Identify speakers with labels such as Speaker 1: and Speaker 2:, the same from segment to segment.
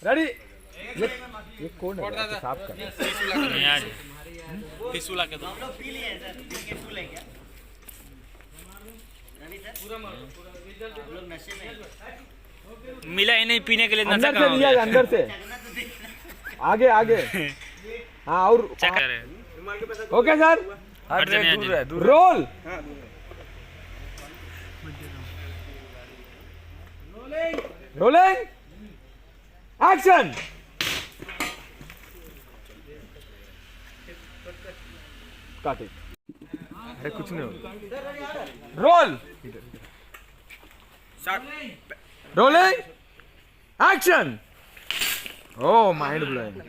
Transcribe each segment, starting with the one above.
Speaker 1: Ready. ये कौन है साफ कर
Speaker 2: फिसूला के दो मिला ही नहीं पीने के लिए
Speaker 1: अंदर से लिया अंदर से आगे आगे हाँ और okay sir role rolling action काटे अरे कुछ नहीं रोल रोलिंग एक्शन ओ माइंड ब्लोइंग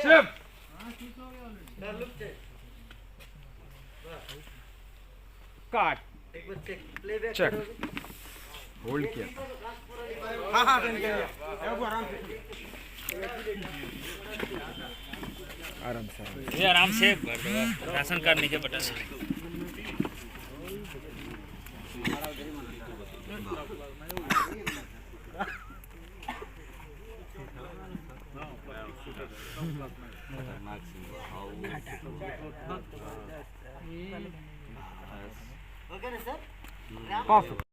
Speaker 1: शिफ्ट काट चेक होल्ड किया हाँ हाँ आराम से
Speaker 2: ये आराम से राशन कार्ड नीचे बटन
Speaker 1: ओके ना सर